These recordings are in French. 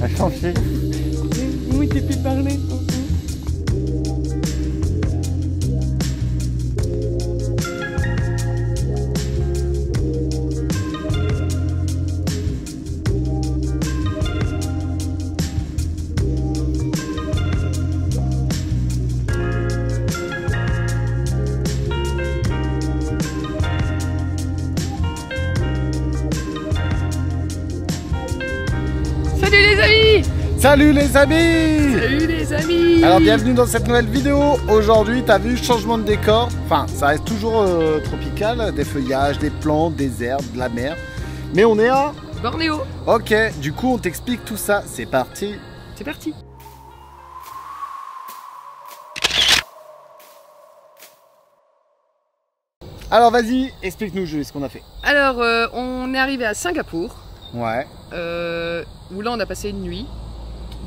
A changé. Oui, t'es plus parlé. Salut les amis! Salut les amis! Salut les amis! Alors bienvenue dans cette nouvelle vidéo. Aujourd'hui t'as vu, changement de décor. Enfin ça reste toujours tropical, des feuillages, des plantes, des herbes, de la mer. Mais on est à Bornéo! Ok, du coup on t'explique tout ça. C'est parti! C'est parti! Alors vas-y, explique-nous Julie ce qu'on a fait. Alors on est arrivé à Singapour. Ouais. Où là on a passé une nuit.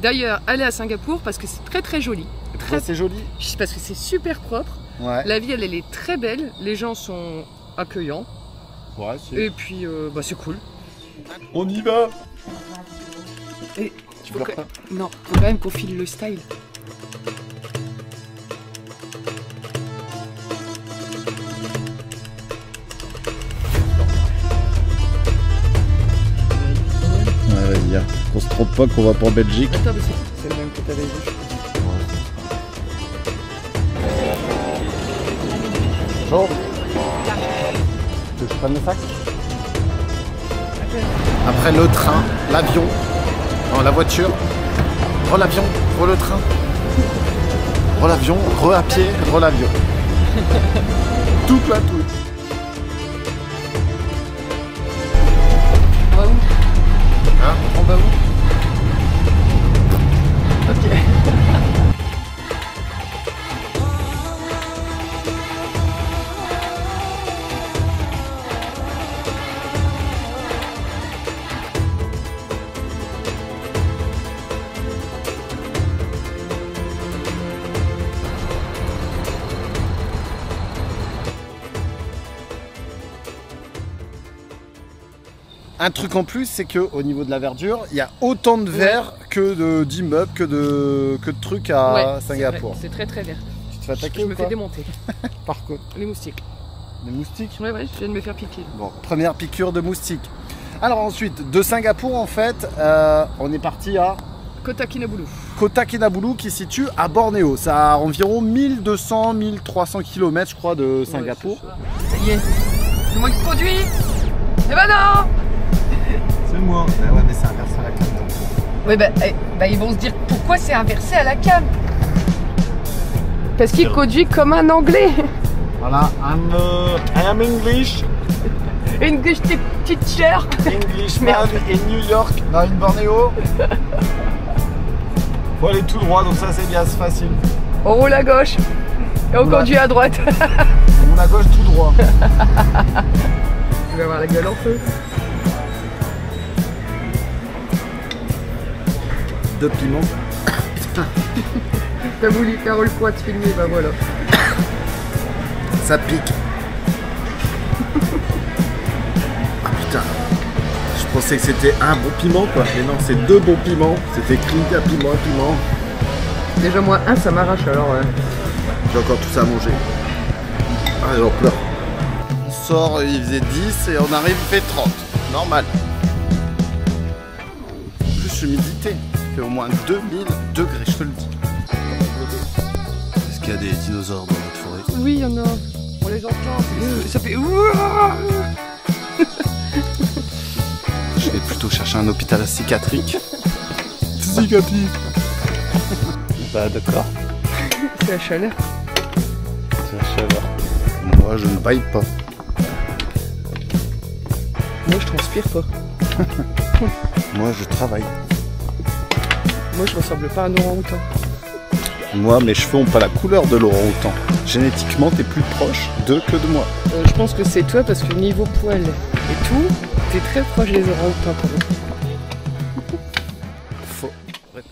D'ailleurs, allez à Singapour parce que c'est très très joli. Très... C'est joli. Parce que c'est super propre. Ouais. La ville elle est très belle. Les gens sont accueillants. Ouais, et puis bah, c'est cool. On y va. Et Tu pleures pas? Non, faut quand même qu'on file le style. Ouais, vas-y, hein. Qu'on se trompe pas qu'on va pour Belgique. Attends, mais c'est le même que t'avais vu. Bonjour. Tu veux que je prenne le sac? Après le train, l'avion, non, la voiture, re-l'avion, re-le train, re-l'avion, re-à pied, re-l'avion. Tout plein tout. On va où? Hein? On va où? Ok. Un truc en plus, c'est que au niveau de la verdure, il y a autant de verre que d'immeubles, que de trucs à Singapour. C'est très très vert. Tu te fais attaquer Je ou me pas? fais démonter. Par contre, Les moustiques. des moustiques. Ouais, je viens de me faire piquer. Bon, première piqûre de moustique. Alors ensuite, de Singapour en fait, on est parti à Kota Kinabalu. Kota Kinabalu qui se situe à Bornéo. Ça a environ 1200-1300 km je crois de Singapour. Ça y est. C'est moi qui conduis. Eh ben non. C'est moi. Bah ouais mais c'est inversé à la cam. Oui bah ils vont se dire pourquoi c'est inversé à la cam. Parce qu'il conduit comme un anglais. Voilà, I am English. English teacher. Englishman in New York, dans une Bornéo. Faut aller tout droit, donc ça c'est bien, c'est facile. On roule à gauche et on conduit à droite. On roule à gauche tout droit. Tu vas avoir la gueule en feu. 2 piments. T'as voulu faire le poids de filmer, bah voilà. Ça pique. Ah putain. Je pensais que c'était un bon piment quoi. Mais non, c'est 2 bons piments. C'est écrit un piment, un piment. Déjà moi un ça m'arrache alors. J'ai encore tout ça à manger. Ah j'en pleure. On sort, il faisait 10 et on arrive, il fait 30. Normal. En plus humidité. Il fait au moins 2000 degrés, je te le dis. Est-ce qu'il y a des dinosaures dans notre forêt? Oui, il y en a. On les entend. Ça fait. Je vais plutôt chercher un hôpital psychiatrique. Psychiatrique. Bah d'accord. C'est la chaleur. C'est la chaleur. Moi je ne baille pas. Moi je transpire pas. Moi je travaille. Moi je ressemble pas à un orang-outan. Moi mes cheveux ont pas la couleur de l'orang-outan. Génétiquement t'es plus proche d'eux que de moi. Je pense que c'est toi parce que niveau poil et tout, t'es très proche des orang-outans quand même.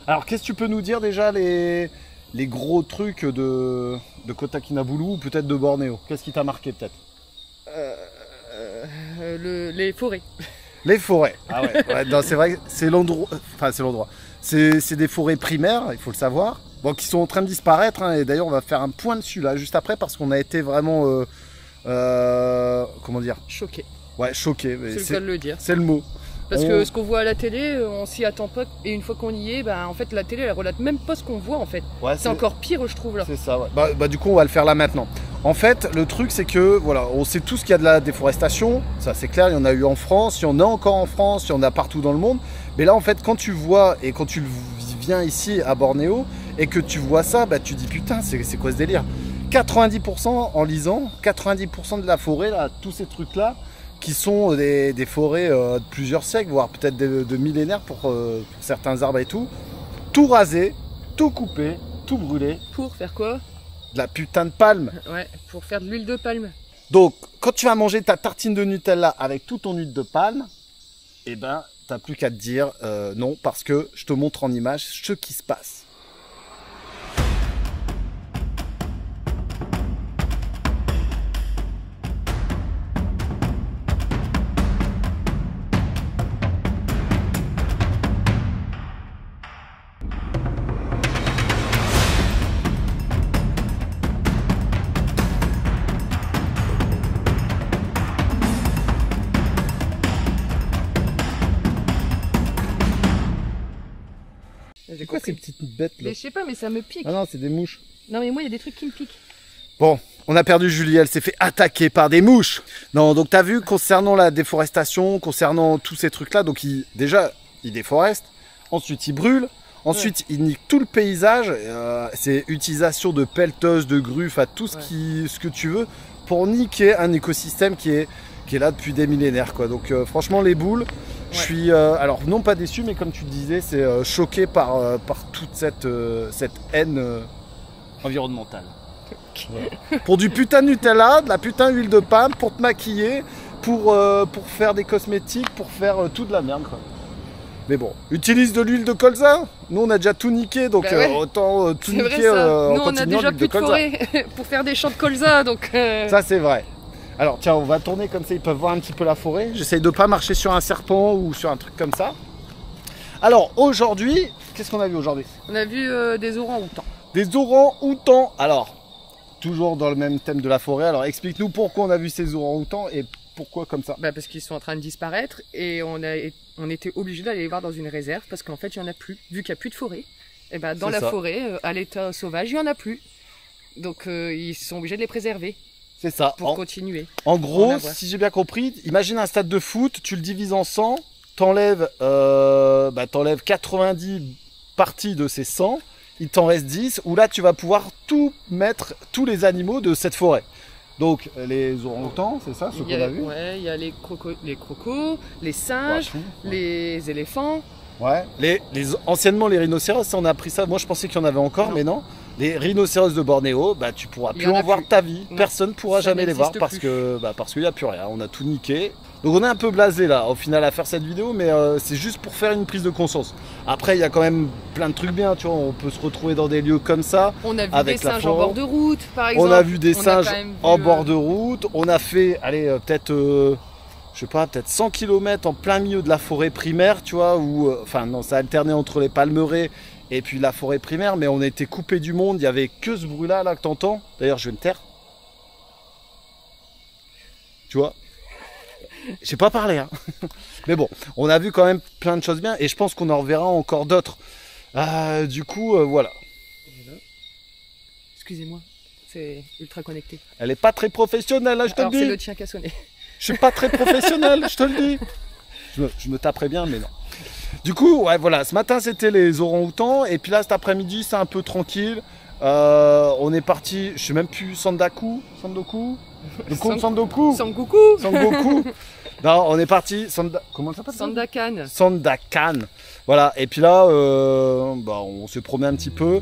Alors, qu'est-ce que tu peux nous dire déjà les gros trucs de Kota Kinabalu ou peut-être de Bornéo? Qu'est-ce qui t'a marqué peut-être? Les forêts. Les forêts. Ah ouais, non, c'est vrai, c'est l'endroit. Enfin, c'est l'endroit. C'est des forêts primaires, il faut le savoir. Bon, qui sont en train de disparaître. Hein, et d'ailleurs, on va faire un point dessus là, juste après, parce qu'on a été vraiment. Comment dire? Choqué. Ouais, choqué. C'est le cas de le dire. C'est le mot. Parce que ce qu'on voit à la télé, on s'y attend pas. Et une fois qu'on y est, bah, en fait, la télé, elle relate même pas ce qu'on voit en fait. Ouais, c'est encore pire, je trouve là. C'est ça, ouais. Bah, du coup, on va le faire là maintenant. En fait, le truc, c'est que, voilà, on sait tous qu'il y a de la déforestation. Ça, c'est clair, il y en a eu en France, il y en a encore en France, il y en a partout dans le monde. Mais là, en fait, quand tu vois et quand tu viens ici à Bornéo et que tu vois ça, bah, tu dis putain, c'est quoi ce délire? 90% en lisant, 90% de la forêt, là, tous ces trucs-là, qui sont des forêts de plusieurs siècles, voire peut-être de millénaires pour certains arbres et tout rasé, tout coupé, tout brûlé. Pour faire quoi? De la putain de palme. Ouais, pour faire de l'huile de palme. Donc, quand tu vas manger ta tartine de Nutella avec toute ton huile de palme, eh ben, t'as plus qu'à te dire non, parce que je te montre en image ce qui se passe. C'est quoi ces petites bêtes là? Mais je sais pas, mais ça me pique. Ah non, c'est des mouches. Non, mais moi, il y a des trucs qui me piquent. Bon, on a perdu Julie, elle s'est fait attaquer par des mouches. Non, donc t'as vu, concernant la déforestation, concernant tous ces trucs-là, donc déjà, il déforeste, ensuite il brûle, ensuite il nique tout le paysage, c'est utilisation de pelleteuses, de grues, enfin tout ce que tu veux, pour niquer un écosystème qui est là depuis des millénaires, quoi. Donc franchement, les boules, je suis, alors non pas déçu, mais comme tu le disais, c'est choqué par toute cette haine environnementale. Voilà. Pour du putain de Nutella, de la putain d'huile de palme, pour te maquiller, pour faire des cosmétiques, pour faire tout de la merde, quoi. Mais bon, utilise de l'huile de colza. Nous, on a déjà tout niqué, donc autant tout niquer Nous, en on a déjà plus de forêt pour faire des champs de colza, donc... Ça, c'est vrai. Alors, tiens, on va tourner comme ça, ils peuvent voir un petit peu la forêt. J'essaye de pas marcher sur un serpent ou sur un truc comme ça. Alors, aujourd'hui, qu'est-ce qu'on a vu aujourd'hui? On a vu des orangs-outans. Des orangs-outans. Alors, toujours dans le même thème de la forêt. Alors, explique-nous pourquoi on a vu ces orangs-outans et pourquoi comme ça. Bah parce qu'ils sont en train de disparaître et on était obligé d'aller les voir dans une réserve parce qu'en fait, il n'y en a plus. Vu qu'il n'y a plus de forêt, et bah, dans la forêt, à l'état sauvage, il n'y en a plus. Donc, ils sont obligés de les préserver. C'est ça. Pour continuer. En gros, si j'ai bien compris, imagine un stade de foot, tu le divises en 100, t'enlèves 90 parties de ces 100, il t'en reste 10, où là tu vas pouvoir tout mettre, tous les animaux de cette forêt. Donc les orang-outans, c'est ça, ce qu'on a vu? Ouais, il y a les crocos, les singes, les éléphants. Ouais, anciennement les rhinocéros, ça, on a appris ça. Moi je pensais qu'il y en avait encore, mais non. Les rhinocéros de Bornéo, bah tu pourras plus en voir ta vie. Non. Personne ne pourra jamais les voir parce qu'il n'y a plus rien. On a tout niqué. Donc on est un peu blasé là au final à faire cette vidéo, mais c'est juste pour faire une prise de conscience. Après il y a quand même plein de trucs bien, tu vois, on peut se retrouver dans des lieux comme ça. On a vu des singes en bord de route par exemple. On a vu des singes en bord de route. On a fait, allez, peut-être, je sais pas, peut-être 100 km en plein milieu de la forêt primaire, tu vois, où, enfin non, ça alternait entre les palmeraies et puis la forêt primaire, mais on a été coupé du monde, il n'y avait que ce bruit là que t'entends. D'ailleurs je vais me taire. Tu vois, j'ai pas parlé, hein. Mais bon, on a vu quand même plein de choses bien et je pense qu'on en reverra encore d'autres. Du coup, voilà. Excusez-moi, c'est ultra connecté. Elle est pas très professionnelle, là, je te le dis. C'est le tien qui a sonné. Je suis pas très professionnel, je te le dis. Je me taperais bien, mais non. Du coup, ouais, voilà, ce matin c'était les orang-outans et puis là cet après-midi c'est un peu tranquille. On est parti, je sais même plus, Sandoku. Non, on est parti, comment ça s'appelle? Sandakan. Voilà, et puis là, on s'est promené un petit peu.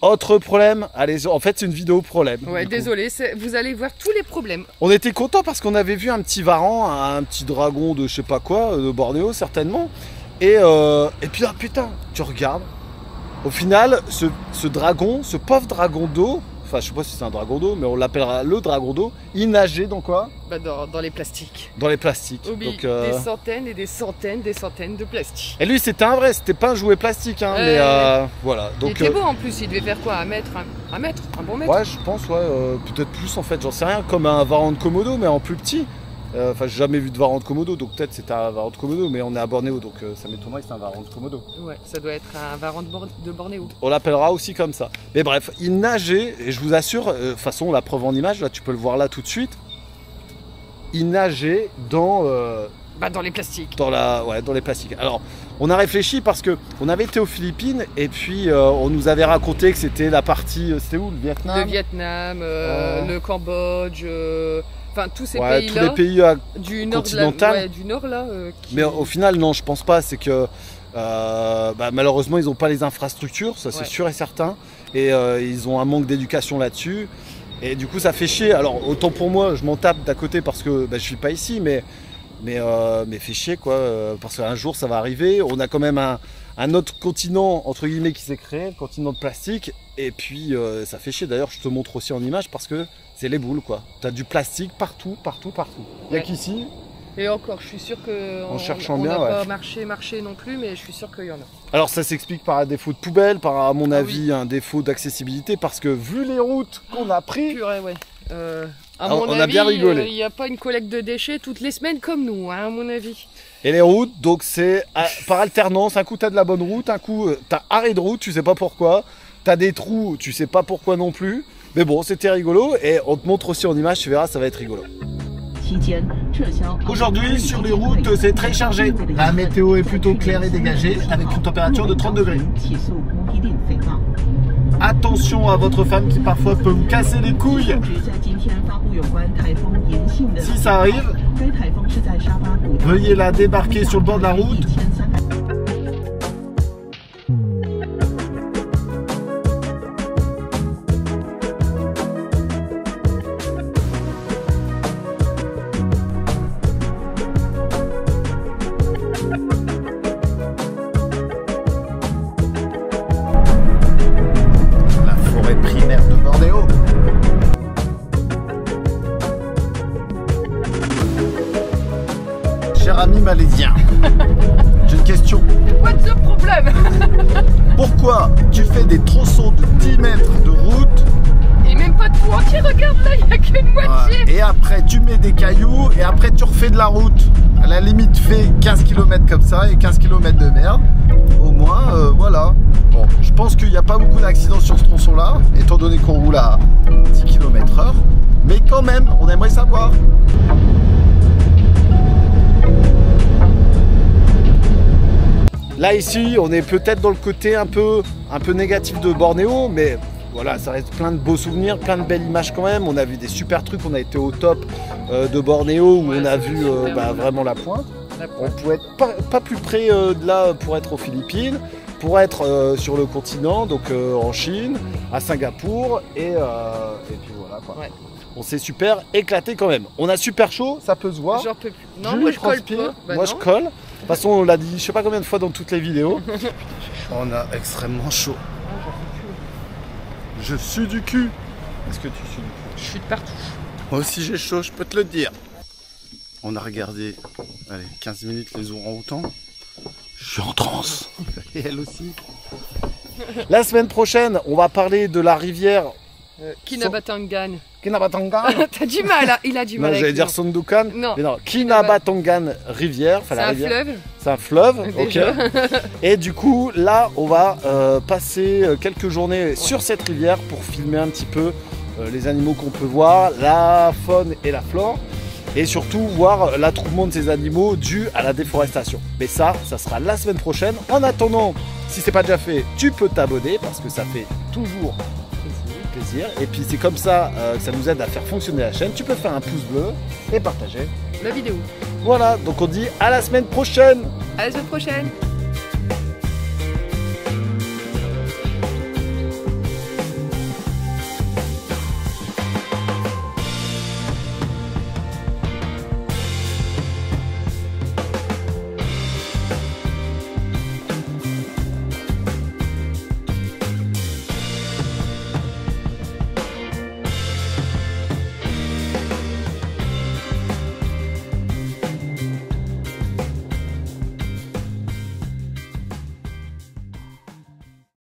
autre problème, allez, en fait c'est une vidéo problème. Ouais, désolé, vous allez voir tous les problèmes. On était contents parce qu'on avait vu un petit varan, un petit dragon de je sais pas quoi, de Bornéo certainement. Et puis ah putain, tu regardes. Au final, ce dragon, ce pauvre dragon d'eau, enfin je sais pas si c'est un dragon d'eau, mais on l'appellera le dragon d'eau, il nageait dans quoi? Bah dans les plastiques. Dans les plastiques. Donc, des centaines et des centaines de plastiques. Et lui c'était un vrai, c'était pas un jouet plastique, hein, mais voilà. Donc, il était beau en plus, il devait faire quoi, un mètre, un bon mètre? Ouais, je pense, ouais, peut-être plus en fait, j'en sais rien, comme un varan de Komodo, mais en plus petit. Enfin, j'ai jamais vu de varan de Komodo, donc peut-être c'était un varan de Komodo, mais on est à Bornéo, donc ça m'étonnerait que c'est un varan de Komodo. Ouais, ça doit être un varan de Bornéo. On l'appellera aussi comme ça. Mais bref, il nageait, et je vous assure, de toute façon, la preuve en image, là, tu peux le voir là tout de suite. Il nageait dans... dans les plastiques. Dans les plastiques. Alors, on a réfléchi parce que on avait été aux Philippines, et puis on nous avait raconté que c'était la partie... C'était où, le Vietnam? Le Vietnam, le Cambodge... Enfin, tous ces pays-là, tous les pays du nord continental. Du nord là. Mais au final, non, je pense pas. C'est que malheureusement, ils n'ont pas les infrastructures, ça c'est sûr et certain. Et ils ont un manque d'éducation là-dessus. Et du coup, ça fait chier. Alors, autant pour moi, je m'en tape d'à côté parce que je suis pas ici, mais fait chier quoi. Parce qu'un jour, ça va arriver. On a quand même un autre continent entre guillemets qui s'est créé, le continent de plastique. Et puis, ça fait chier. D'ailleurs, je te montre aussi en image parce que c'est les boules quoi. T'as du plastique partout. Il n'y a qu'ici. Et encore, je suis sûr qu'on n'a pas marché non plus, mais je suis sûr qu'il y en a. Alors ça s'explique par un défaut de poubelle, par à mon avis un défaut d'accessibilité, parce que vu les routes qu'on a prises, purée, ouais. À mon avis, a bien rigolé. Il n'y a pas une collecte de déchets toutes les semaines comme nous, hein, à mon avis. Et les routes, donc c'est par alternance, un coup t'as de la bonne route, un coup t'as arrêt de route, tu sais pas pourquoi, t'as des trous, tu sais pas pourquoi non plus. Mais bon, c'était rigolo et on te montre aussi en image, tu verras, ça va être rigolo. Aujourd'hui, sur les routes, c'est très chargé. La météo est plutôt claire et dégagée, avec une température de 30 degrés. Attention à votre femme qui parfois peut me casser les couilles. Si ça arrive, veuillez la débarquer sur le bord de la route. Cher ami malaisien, j'ai une question. What's the problem? Pourquoi tu fais des tronçons de 10 mètres de route? Et même pas de tout entier, regarde là, il n'y a qu'une moitié. Et après tu mets des cailloux et après tu refais de la route. À la limite fais 15 km comme ça et 15 km de merde. Au moins voilà. Bon, je pense qu'il n'y a pas beaucoup d'accidents sur ce tronçon là, étant donné qu'on roule à 10 km/h. Mais quand même, on aimerait savoir. Là ici, on est peut-être dans le côté un peu négatif de Bornéo, mais voilà, ça reste plein de beaux souvenirs, plein de belles images quand même. On a vu des super trucs, on a été au top de Bornéo où on a vu vraiment la pointe. On pouvait être pas plus près de là pour être aux Philippines, pour être sur le continent, donc en Chine, à Singapour, et puis voilà quoi. Ouais. On s'est super éclaté quand même. On a super chaud, ça peut se voir. J'en peux plus. Non, moi je colle pas. Moi je colle. De toute façon, on l'a dit je sais pas combien de fois dans toutes les vidéos. On a extrêmement chaud. Je suis du cul. Est-ce que tu suis du cul? Je suis de partout. Moi aussi j'ai chaud, je peux te le dire. On a regardé 15 minutes les orang-outans. Je suis en transe. Et elle aussi. La semaine prochaine, on va parler de la rivière Kinabatangan. Kinabatangan. T'as du mal, hein. Il a du mal. Non, j'allais dire Sandokan. Non. Mais non, Kinabatangan rivière. C'est un fleuve. C'est un fleuve, ok. Et du coup, là, on va passer quelques journées sur cette rivière pour filmer un petit peu les animaux qu'on peut voir, la faune et la flore. Et surtout voir l'attroupement de ces animaux dû à la déforestation. Mais ça sera la semaine prochaine. En attendant, si c'est pas déjà fait, tu peux t'abonner parce que ça fait toujours plaisir. Et puis c'est comme ça que ça nous aide à faire fonctionner la chaîne. Tu peux faire un pouce bleu et partager la vidéo. Voilà, donc on dit à la semaine prochaine. À la semaine prochaine.